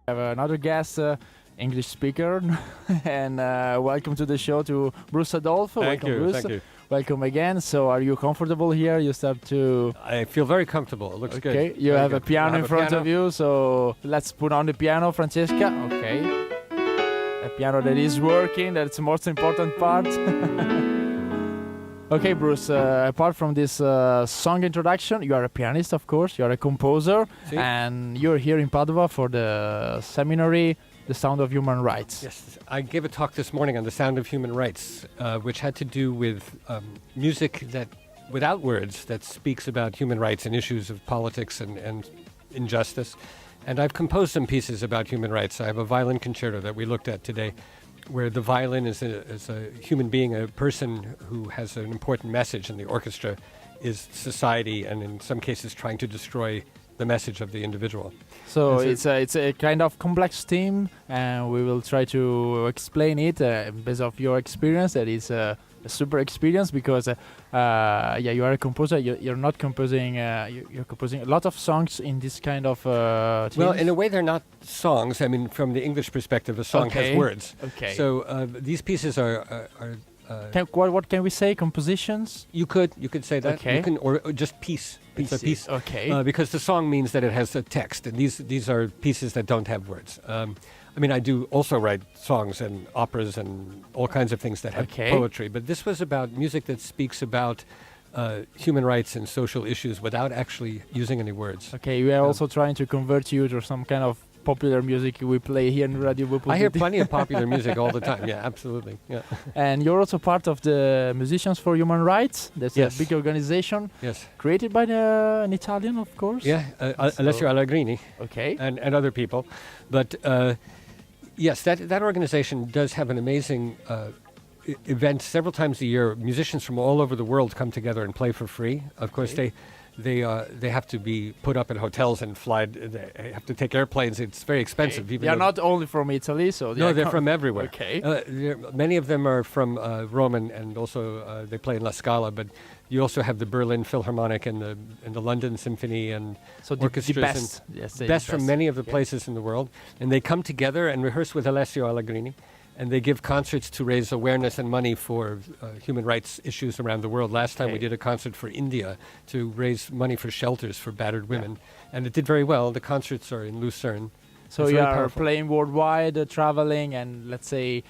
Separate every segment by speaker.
Speaker 1: I have another guest, English speaker, and welcome to the show to Bruce Adolphe. Welcome, Bruce.
Speaker 2: Thank you.
Speaker 1: Welcome again. So, are you comfortable here? You start to.
Speaker 2: I feel very comfortable. It looks good.
Speaker 1: Okay, you
Speaker 2: Very
Speaker 1: have
Speaker 2: good.
Speaker 1: a piano in front of you, so let's put on the piano, Francesca. Okay. A piano that is working, that's the most important part. Okay, Bruce, apart from this song introduction, you are a pianist, of course, you are a composer,
Speaker 2: Si.
Speaker 1: and you're here in Padova for the seminary, The Sound of Human Rights.
Speaker 2: Yes, I gave a talk this morning on the sound of human rights, which had to do with music that, without words, that speaks about human rights and issues of politics and injustice. And I've composed some pieces about human rights. I have a violin concerto that we looked at today, where the violin is a human being, a person who has an important message, and the orchestra is society, and in some cases trying to destroy the message of the individual.
Speaker 1: So it's a kind of complex theme, and we will try to explain it based off your experience. That is a super experience because, you are a composer. You're not composing. You're composing a lot of songs in this kind of.
Speaker 2: Well, in a way, they're not songs. I mean, from the English perspective, a song has words.
Speaker 1: Okay.
Speaker 2: So these pieces are
Speaker 1: what can we say? Compositions?
Speaker 2: You could say that.
Speaker 1: Okay.
Speaker 2: You can, or just piece. It's a piece.
Speaker 1: Okay.
Speaker 2: Because the song means that it has a text, and these are pieces that don't have words. I mean, I do also write songs and operas and all kinds of things that have poetry, but this was about music that speaks about human rights and social issues without actually using any words.
Speaker 1: Okay, we are also trying to convert you to some kind of popular music we play here in RadioBue.it.
Speaker 2: I hear plenty of popular music all the time. Yeah, absolutely. Yeah.
Speaker 1: And you're also part of the Musicians for Human Rights. That's a big organization.
Speaker 2: Yes.
Speaker 1: Created by an Italian, of course.
Speaker 2: Yeah, Alessio Allegrini.
Speaker 1: Okay.
Speaker 2: And other people. But yes, that organization does have an amazing event several times a year. Musicians from all over the world come together and play for free. Of course, they have to be put up in hotels and fly. They have to take airplanes. It's very expensive.
Speaker 1: They are not only from Italy, so
Speaker 2: they're from everywhere.
Speaker 1: Okay.
Speaker 2: Many of them are from Rome, and also they play in La Scala. But you also have the Berlin Philharmonic and the London Symphony and orchestras.
Speaker 1: The
Speaker 2: best from many of the places in the world, and they come together and rehearse with Alessio Allegrini. And they give concerts to raise awareness and money for human rights issues around the world. Last time we did a concert for India to raise money for shelters for battered women. And it did very well. The concerts are in Lucerne.
Speaker 1: So you are playing worldwide, traveling, and let's say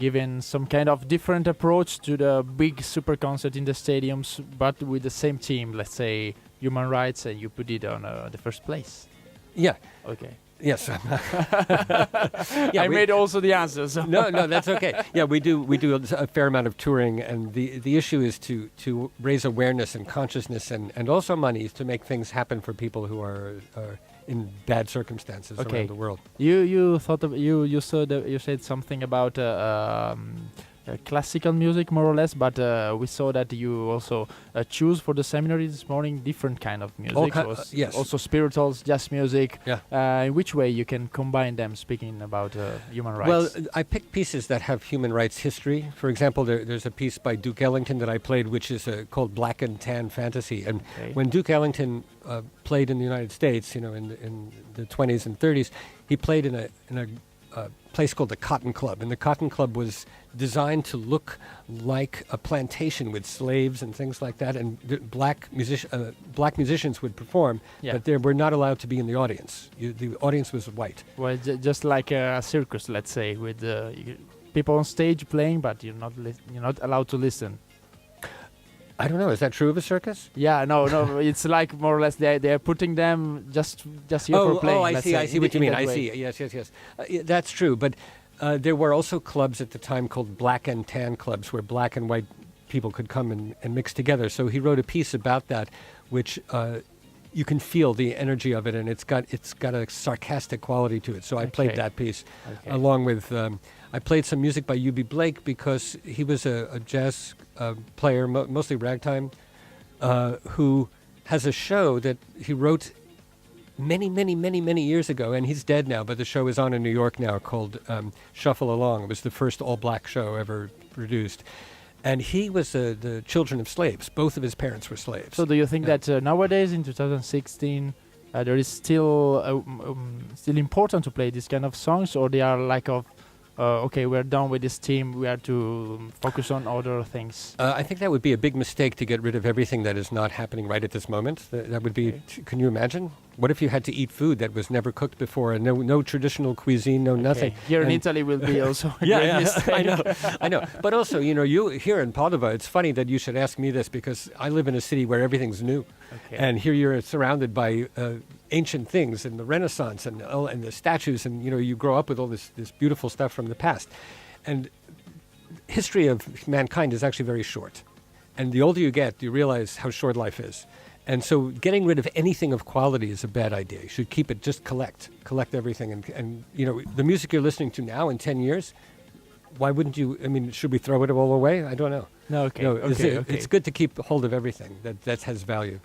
Speaker 1: giving some kind of different approach to the big super concert in the stadiums, but with the same theme, let's say human rights, and you put it on the first place.
Speaker 2: Yeah.
Speaker 1: Okay.
Speaker 2: Yes.
Speaker 1: I made also the answer. So.
Speaker 2: No, that's okay. Yeah, we do a fair amount of touring, and the issue is to raise awareness and consciousness and also money to make things happen for people who are in bad circumstances around the world.
Speaker 1: You said something about classical music, more or less, but we saw that you also choose for the seminary this morning different kind of music.
Speaker 2: Yes.
Speaker 1: Also spirituals, jazz music.
Speaker 2: Yeah.
Speaker 1: In which way you can combine them, speaking about human rights?
Speaker 2: Well, I picked pieces that have human rights history. For example, there's a piece by Duke Ellington that I played, which is called Black and Tan Fantasy. And when Duke Ellington played in the United States, in the 20s and 30s, he played in a place called the Cotton Club, and the Cotton Club was designed to look like a plantation with slaves and things like that, and black musicians would perform, but they were not allowed to be in the audience. The audience was white.
Speaker 1: Well, just like a circus, let's say, with people on stage playing, but you're not allowed to listen.
Speaker 2: I don't know. Is that true of a circus?
Speaker 1: Yeah, no. It's like more or less they're putting them just here for playing.
Speaker 2: I see what you mean. I see. Yes. That's true. But there were also clubs at the time called Black and Tan clubs, where black and white people could come and mix together. So he wrote a piece about that, which you can feel the energy of it, and it's got a sarcastic quality to it. So I played that piece along with. I played some music by U.B. Blake because he was a jazz player, mostly ragtime, who has a show that he wrote many years ago, and he's dead now, but the show is on in New York now, called Shuffle Along. It was the first all-black show ever produced. And he was the children of slaves. Both of his parents were slaves.
Speaker 1: So do you think that nowadays, in 2016, there is still important to play this kind of songs, or they are like of okay, we're done with this team, we have to focus on other things?
Speaker 2: I think that would be a big mistake to get rid of everything that is not happening right at this moment. That would be, can you imagine? What if you had to eat food that was never cooked before, and no traditional cuisine, no nothing?
Speaker 1: Here in Italy will be also a
Speaker 2: yeah,
Speaker 1: great
Speaker 2: yeah,
Speaker 1: mistake.
Speaker 2: I know. But also, you here in Padova, it's funny that you should ask me this, because I live in a city where everything's new.
Speaker 1: Okay.
Speaker 2: And here you're surrounded by ancient things and the Renaissance and the statues, and you grow up with all this beautiful stuff from the past. And history of mankind is actually very short. And the older you get, you realize how short life is. And so getting rid of anything of quality is a bad idea. You should keep it, just collect everything. And the music you're listening to now in 10 years, why wouldn't you, should we throw it all away? I don't know.
Speaker 1: No, okay.
Speaker 2: No, it's good to keep hold of everything that has value.